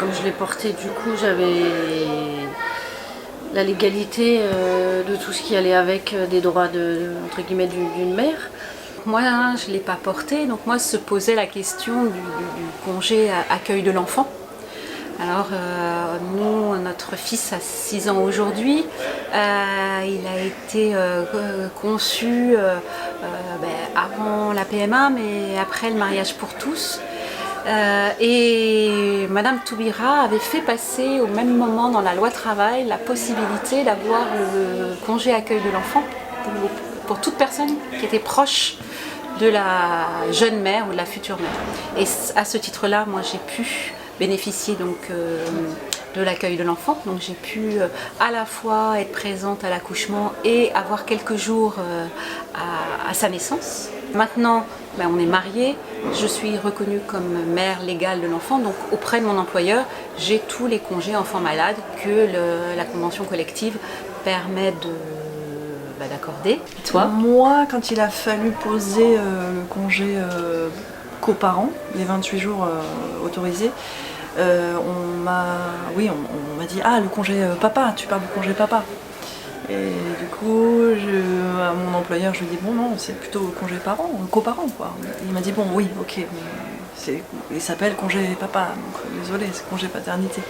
Quand je l'ai porté, du coup, j'avais la légalité de tout ce qui allait avec des droits entre guillemets d'une mère. Moi, je ne l'ai pas porté, donc moi se posait la question du congé accueil de l'enfant. Alors nous, notre fils a 6 ans aujourd'hui, il a été conçu avant la PMA, mais après le mariage pour tous. Et Madame Toubira avait fait passer au même moment dans la loi travail la possibilité d'avoir le congé accueil de l'enfant pour toute personne qui était proche de la jeune mère ou de la future mère. Et à ce titre-là, moi j'ai pu bénéficier donc de l'accueil de l'enfant. Donc j'ai pu à la fois être présente à l'accouchement et avoir quelques jours à sa naissance. Maintenant, on est mariés, je suis reconnue comme mère légale de l'enfant, donc auprès de mon employeur, j'ai tous les congés enfants malades que la convention collective permet d'accorder. Et toi ? Moi, quand il a fallu poser le congé coparents, les 28 jours autorisés, on m'a dit « Ah, le congé papa, tu parles du congé papa ». Et du coup, à mon employeur, je lui ai dit « Bon, non, c'est plutôt congé parents, coparents, quoi ». Il m'a dit « Bon, oui, ok, mais il s'appelle congé papa, donc désolé, c'est congé paternité ».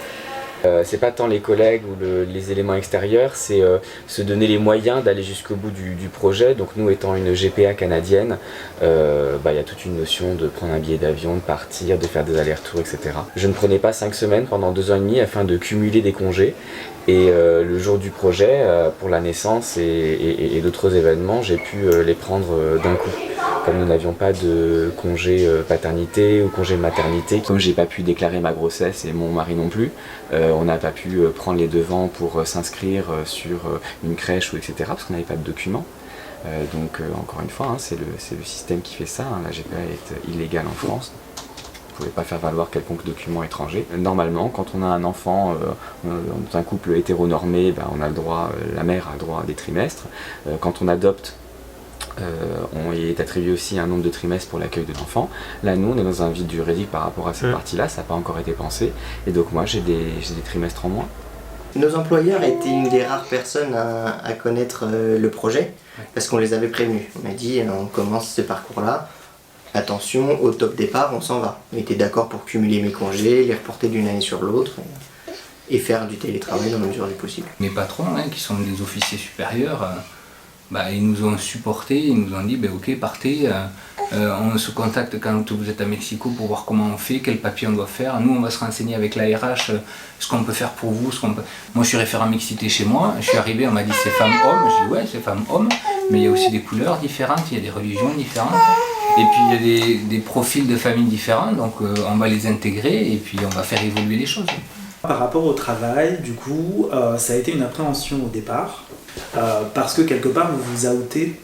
C'est pas tant les collègues ou les éléments extérieurs, c'est se donner les moyens d'aller jusqu'au bout du projet. Donc nous étant une GPA canadienne, y a toute une notion de prendre un billet d'avion, de partir, de faire des allers-retours, etc. Je ne prenais pas 5 semaines pendant 2 ans et demi afin de cumuler des congés. Et le jour du projet, pour la naissance et d'autres événements, j'ai pu les prendre d'un coup. Comme nous n'avions pas de congé paternité ou congé maternité, comme j'ai pas pu déclarer ma grossesse et mon mari non plus, on n'a pas pu prendre les devants pour s'inscrire sur une crèche ou etc. parce qu'on n'avait pas de documents. Donc encore une fois, c'est le système qui fait ça. La GPA est illégale en France. Vous ne pouvez pas faire valoir quelconque document étranger. Normalement, quand on a un enfant dans un couple hétéronormé, on a le droit, la mère a le droit à des trimestres. Quand on adopte, on y est attribué aussi un nombre de trimestres pour l'accueil de l'enfant. Là, nous, on est dans un vide juridique par rapport à cette partie-là, ça n'a pas encore été pensé. Et donc moi, j'ai des trimestres en moins. Nos employeurs étaient une des rares personnes à connaître le projet, parce qu'on les avait prévenus. On a dit, on commence ce parcours-là, attention, au top départ, on s'en va. On était d'accord pour cumuler mes congés, les reporter d'une année sur l'autre, et faire du télétravail dans la mesure du possible. Mes patrons, qui sont des officiers supérieurs, ils nous ont supportés, ils nous ont dit ok, partez, on se contacte quand vous êtes à Mexico pour voir comment on fait, quel papier on doit faire. Nous on va se renseigner avec la RH ce qu'on peut faire pour vous. Moi je suis référent mixité chez moi, je suis arrivé, on m'a dit c'est femme-homme, je dis ouais c'est femme-homme, mais il y a aussi des couleurs différentes, il y a des religions différentes, et puis il y a des profils de familles différents, donc on va les intégrer et puis on va faire évoluer les choses. Par rapport au travail, du coup, ça a été une appréhension au départ, parce que quelque part vous vous outez,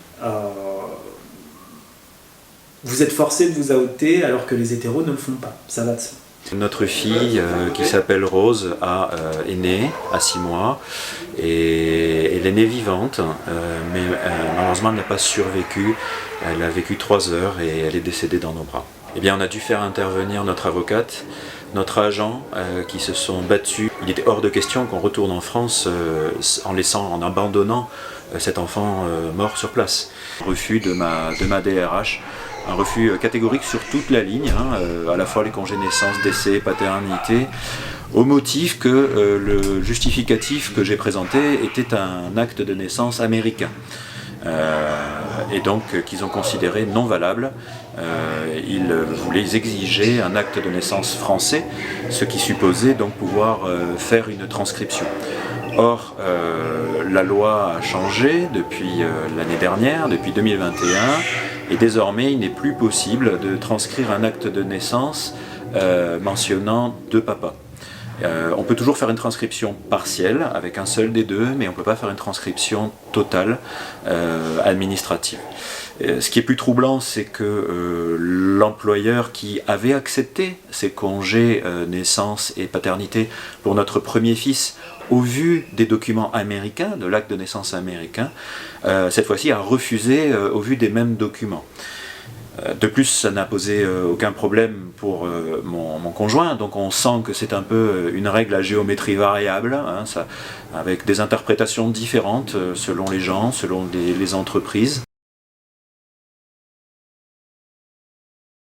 vous êtes forcé de vous outer alors que les hétéros ne le font pas, ça va de soi. Notre fille qui s'appelle Rose est née à 6 mois et elle est née vivante, mais malheureusement elle n'a pas survécu, elle a vécu 3 heures et elle est décédée dans nos bras. Eh bien on a dû faire intervenir notre avocate, notre agent qui se sont battus. Il était hors de question qu'on retourne en France en abandonnant cet enfant mort sur place. Refus de ma DRH, un refus catégorique sur toute la ligne, à la fois les congés naissance, décès, paternité, au motif que le justificatif que j'ai présenté était un acte de naissance américain. Et donc qu'ils ont considéré non valable. Ils voulaient exiger un acte de naissance français, ce qui supposait donc pouvoir faire une transcription. Or, la loi a changé depuis l'année dernière, depuis 2021, et désormais il n'est plus possible de transcrire un acte de naissance mentionnant 2 papas. On peut toujours faire une transcription partielle avec un seul des deux, mais on ne peut pas faire une transcription totale administrative. Ce qui est plus troublant, c'est que l'employeur qui avait accepté ces congés naissance et paternité pour notre premier fils, au vu des documents américains, de l'acte de naissance américain, cette fois-ci a refusé au vu des mêmes documents. De plus, ça n'a posé aucun problème pour mon conjoint, donc on sent que c'est un peu une règle à géométrie variable, hein, avec des interprétations différentes selon les gens, selon les entreprises.